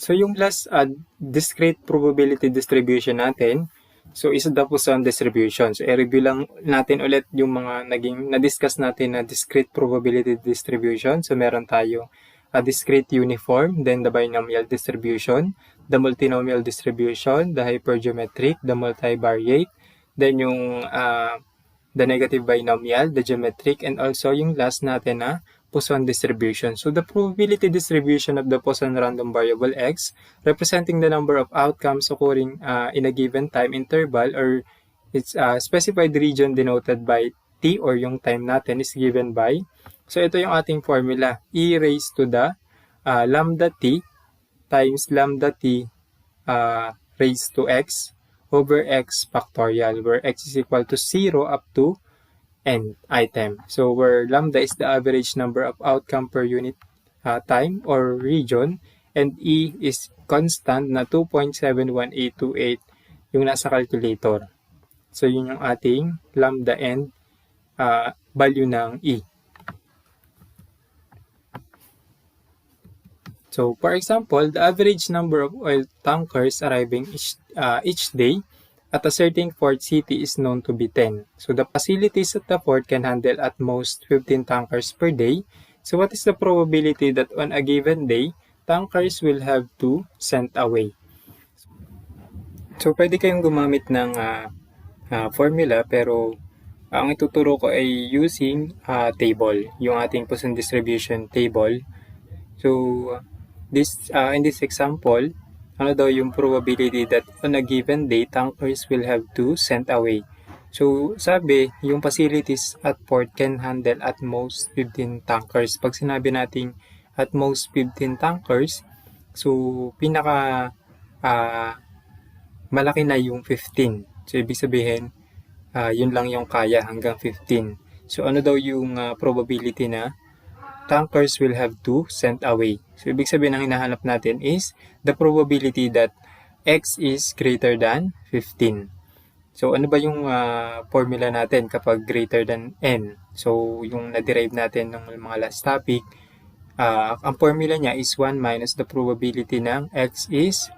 So yung last discrete probability distribution natin, so isa the Poisson distribution. So i-review lang natin ulit yung mga na-discuss natin na discrete probability distribution. So meron tayo a discrete uniform, then the binomial distribution, the multinomial distribution, the hypergeometric, the multivariate, then yung the negative binomial, the geometric, and also yung last natin na Poisson distribution. So the probability distribution of the Poisson random variable x representing the number of outcomes occurring in a given time interval or its specified region denoted by t or yung time natin is given by. So ito yung ating formula, e raised to the lambda t times lambda t raised to x over x factorial, where x is equal to 0 up to n item. So where lambda is the average number of outcome per unit time or region, and e is constant na 2.71828 yung nasa calculator. So yun yung ating lambda and value ng e. So for example, the average number of oil tankers arriving each day at a certain port city is known to be 10. So the facilities at the port can handle at most 15 tankers per day. So what is the probability that on a given day, tankers will have to sent away? So pwede kayong gumamit ng formula, pero ang ituturo ko ay using table, yung ating Poisson distribution table. So in this example, ano daw yung probability that on a given day, tankers will have to sent away. So, sabi, yung facilities at port can handle at most 15 tankers. Pag sinabi natin at most 15 tankers, so, pinaka malaki na yung 15. So, ibig sabihin, yun lang yung kaya hanggang 15. So, ano daw yung probability na tankers will have to sent away? So, ibig sabihin ang hinahanap natin is the probability that x is greater than 15. So, ano ba yung formula natin kapag greater than n? So, yung na-derive natin ng mga last topic, ang formula niya is 1 minus the probability ng x is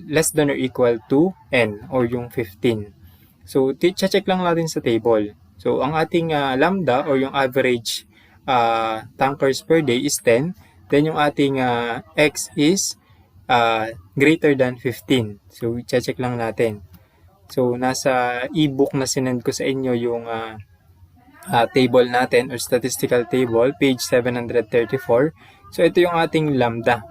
less than or equal to n or yung 15. So, check lang natin sa table. So, ang ating lambda or yung average tankers per day is 10. Then yung ating x is greater than 15. So, check lang natin. So, nasa ebook na sinend ko sa inyo yung table natin or statistical table, page 734. So, ito yung ating lambda.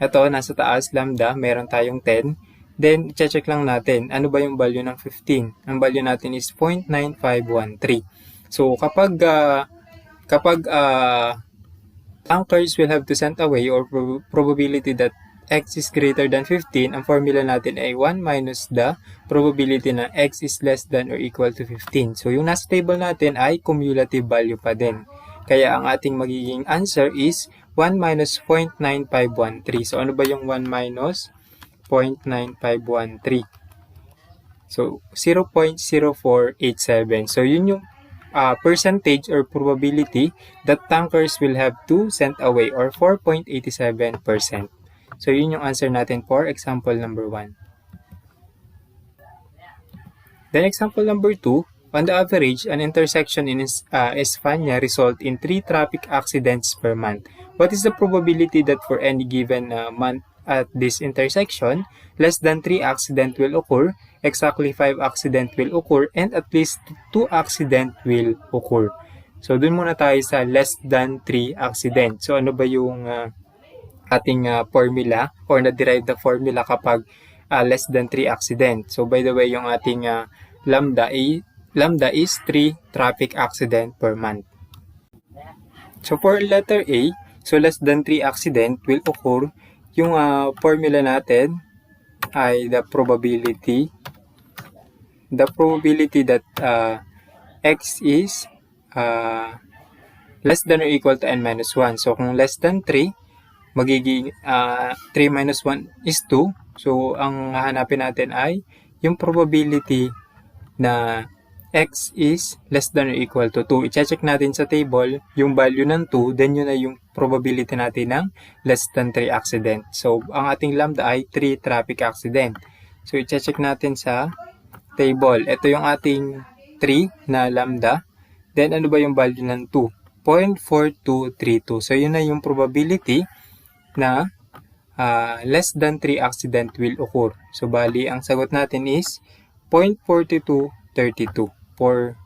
Ito, nasa taas, lambda, meron tayong 10. Then, check lang natin, ano ba yung value ng 15? Ang value natin is 0.9513. So, kapag tankers will have to sent away or probability that x is greater than 15, ang formula natin ay 1 minus the probability na x is less than or equal to 15. So, yung nasa table natin ay cumulative value pa din. Kaya ang ating magiging answer is 1 minus 0.9513. So, ano ba yung 1 minus 0.9513? So, 0.0487. So, yun yung percentage or probability that tankers will have to sent away or 4.87%. So, yun yung answer natin for example number 1. Then, example number 2, on the average, an intersection in Espanya result in 3 traffic accidents per month. What is the probability that for any given month at this intersection, less than 3 accidents will occur, exactly 5 accidents will occur, and at least 2 accidents will occur? So, dun muna tayo sa less than 3 accidents. So, ano ba yung ating formula or na-derive na formula kapag less than 3 accidents? So, by the way, yung ating lambda is 3 traffic accident per month. So, for letter A, so less than 3 accident will occur, yung formula natin ay the probability that x is less than or equal to n minus 1. So, kung less than 3, magiging 3 minus 1 is 2. So, ang hahanapin natin ay yung probability na x is less than or equal to 2. I-check natin sa table yung value ng 2, then yun na yung probability natin ng less than 3 accident. So, ang ating lambda ay 3 traffic accident. So, i-check natin sa table. Ito yung ating 3 na lambda. Then, ano ba yung value ng 2? 0.4232. So, yun na yung probability na less than 3 accident will occur. So, bali, ang sagot natin is 0.4232 for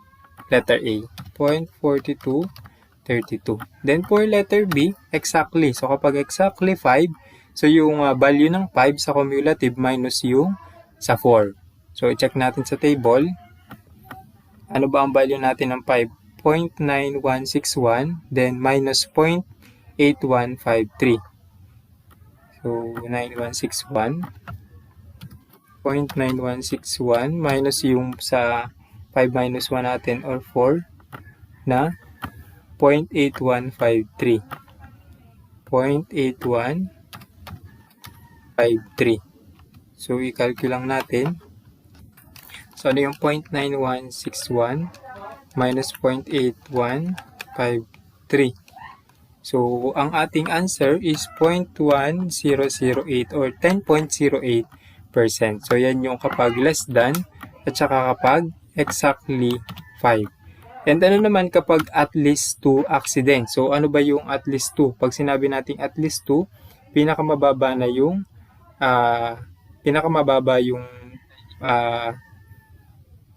letter A. 0.4232. Then, for letter B, exactly. So, kapag exactly 5, so yung value ng 5 sa cumulative minus yung sa 4. So, i-check natin sa table. Ano ba ang value natin ng 5? 0.9161, then minus 0.8153. So, 9161. 0.9161 minus yung sa 5 minus 1 natin or 4 na 0.8153. 0.8153. So, i-calculate lang natin. So, ano yung 0.9161 minus 0.8153. So, ang ating answer is 0.1008 or 10.08%. So, yan yung kapag less than at saka kapag exactly 5. And ano naman kapag at least 2 accident? So, ano ba yung at least 2? Pag sinabi natin at least 2, pinakamababa na yung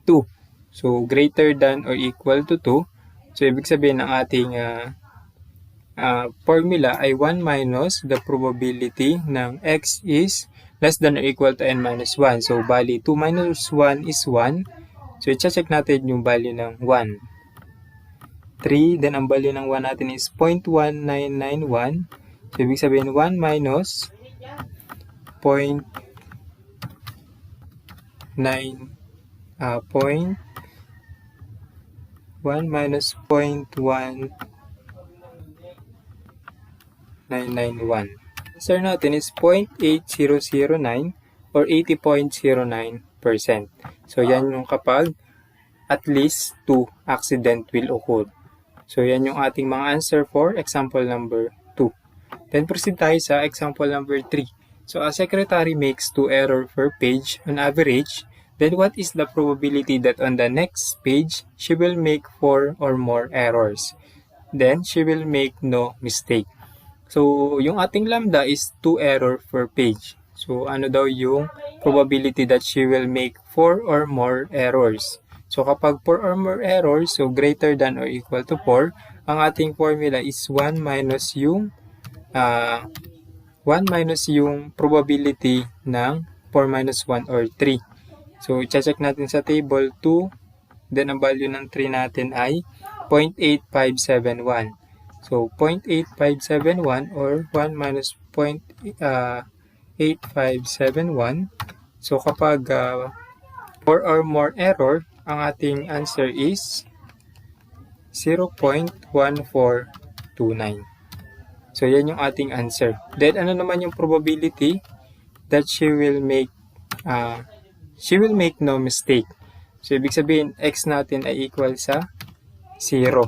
2. So, greater than or equal to 2. So, ibig sabihin ng ating formula ay 1 minus the probability ng x is less than or equal to n minus 1. So, bali, 2 minus 1 is 1. So, i-check natin yung value ng 1. 3, then ang value ng 1 natin is 0.1991. So, ibig sabihin 1 minus 0.1 minus 0.1991. Answer natin is 0.8009 or 80.09%. So, yan yung kapag at least 2 accident will occur. So, yan yung ating mga answer for example number 2. Then, proceed tayo sa example number 3. So, a secretary makes 2 errors per page on average. Then, what is the probability that on the next page, she will make 4 or more errors? Then, she will make no mistake. So, yung ating lambda is 2 error per page. So, ano daw yung probability that she will make 4 or more errors? So, kapag 4 or more errors, so greater than or equal to 4, ang ating formula is 1 minus yung probability ng 4 minus 1 or 3. So, i-check natin sa table 2, then ang value ng 3 natin ay 0.8571. So, 0.8571 or 1 minus 0.8571. So, kapag 4 or more error, ang ating answer is 0.1429. So, yan yung ating answer. Then, ano naman yung probability that she will make no mistake? So, ibig sabihin, x natin ay equal sa 0.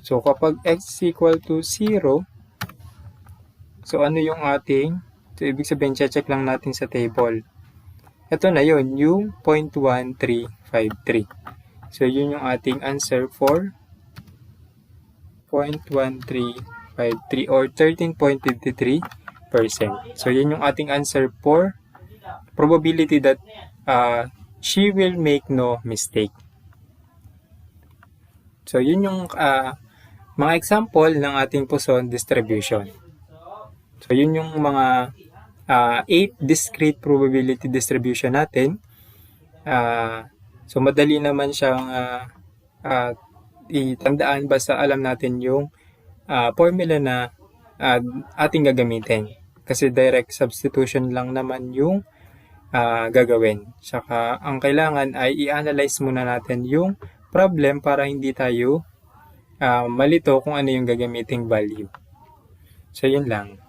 So, kapag x is equal to 0, so ano yung ating, so ibig sabihin, check lang natin sa table. Ito na yun, yung 0.1353. So, yun yung ating answer for 0.1353 or 13.53%. So, yun yung ating answer for probability that she will make no mistake. So, yun yung mga example ng ating Poisson distribution. So, yun yung mga 8 discrete probability distribution natin. So, madali naman siyang itandaan basta alam natin yung formula na ating gagamitin. Kasi direct substitution lang naman yung gagawin. Saka, ang kailangan ay i-analyze muna natin yung problem para hindi tayo malito kung ano yung gagamiting value. So, yun lang.